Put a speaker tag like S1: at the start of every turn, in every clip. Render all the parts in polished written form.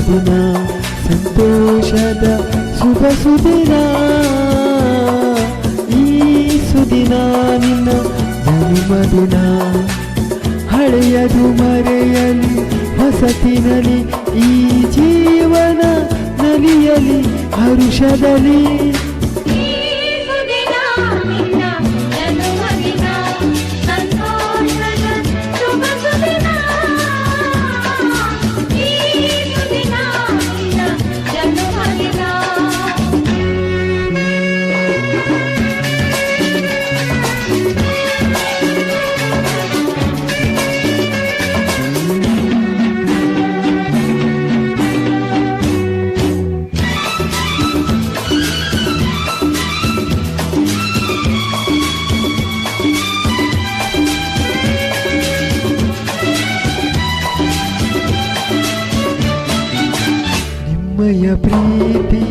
S1: ಜನುಮದಿನ ಸಂತೋಷದ ಶುಭ ಸುದಿನ ಈ ಸುದಿನ ನಿನ್ನ ಜನುಮದಿನ ಹಳೆಯದು ಮರೆಯಲಿ ಹೊಸತಿನಲಿ ಈ ಜೀವನ ನಲಿಯಲಿ ಹರುಷದಲ್ಲಿ ನಿಮ್ಮಯ ಪ್ರೀತಿ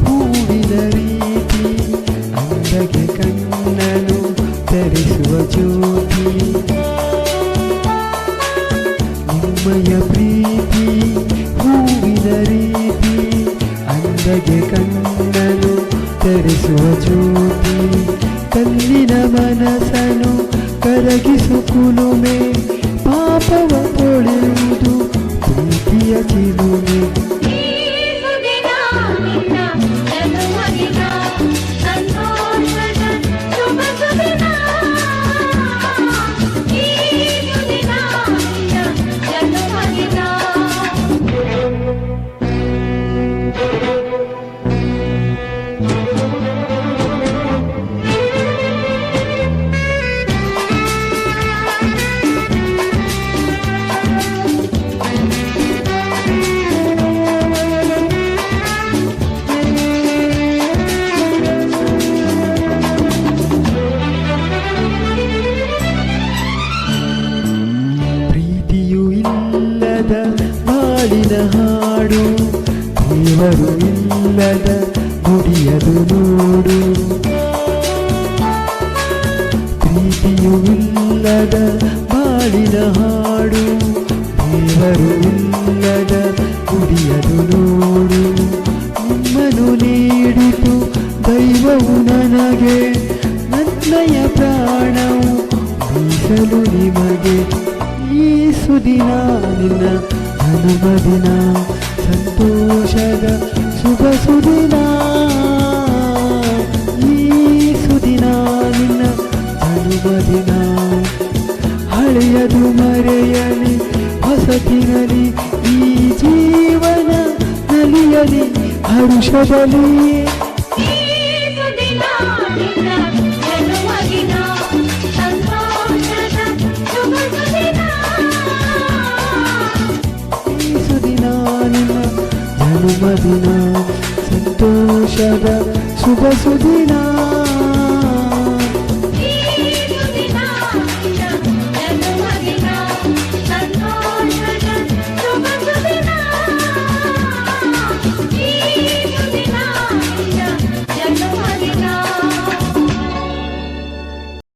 S1: ಹೂವಿನ ರೀತಿ ಅಂದಗೆ ಕಣ್ಣನು ತರಿಸುವ ಜ್ಯೋತಿ ನಿಮ್ಮಯ ಪ್ರೀತಿ ಹೂವಿನ ರೀತಿ ಅಂದಗೆ ಕಣ್ಣನು ತರಿಸುವ ಜ್ಯೋತಿ ಕಲ್ಲಿನ ಮನಸ್ಸನು ಕರಗಿಸು ಕುಲುಮೆ ಪಾಪವ ತೊಳೆಯುವುದು ಪ್ರೀತಿಯ ಚಿಲುಮೆ ಬಾಳಿನ ಹಾಡು ದೇವರು ಇಲ್ಲದ ಗುಡಿಯದು ನೋಡು ಪ್ರೀತಿಯು ಇಲ್ಲದ ಬಾಳಿನ ಹಾಡು ದೇವರು ಇಲ್ಲದ ಗುಡಿಯದು ನೋಡು ನಿಮ್ಮನು ನೀಡಿತು ದೈವವು ನನಗೆ ನನ್ನಯ ಪ್ರಾಣವು ಮೀಸಲು ನಿಮಗೆ ಈ ಸುದಿನ ನಿನ್ನ ಜನುಮದಿನ ಸಂತೋಷದ ಶುಭ ಸುದಿನ ಈ ಸುದಿನ ನಿನ್ನ ಜನುಮದಿನ ಹಳೆಯದು ಮರೆಯಲಿ ಹೊಸತಿನಲಿ ಈ ಜೀವನ ನಲಿಯಲಿ ಹರುಷದಲ್ಲಿ ಜನುಮದಿನ ಸಂತೋಷದ ಶುಭ ಸುದಿನ.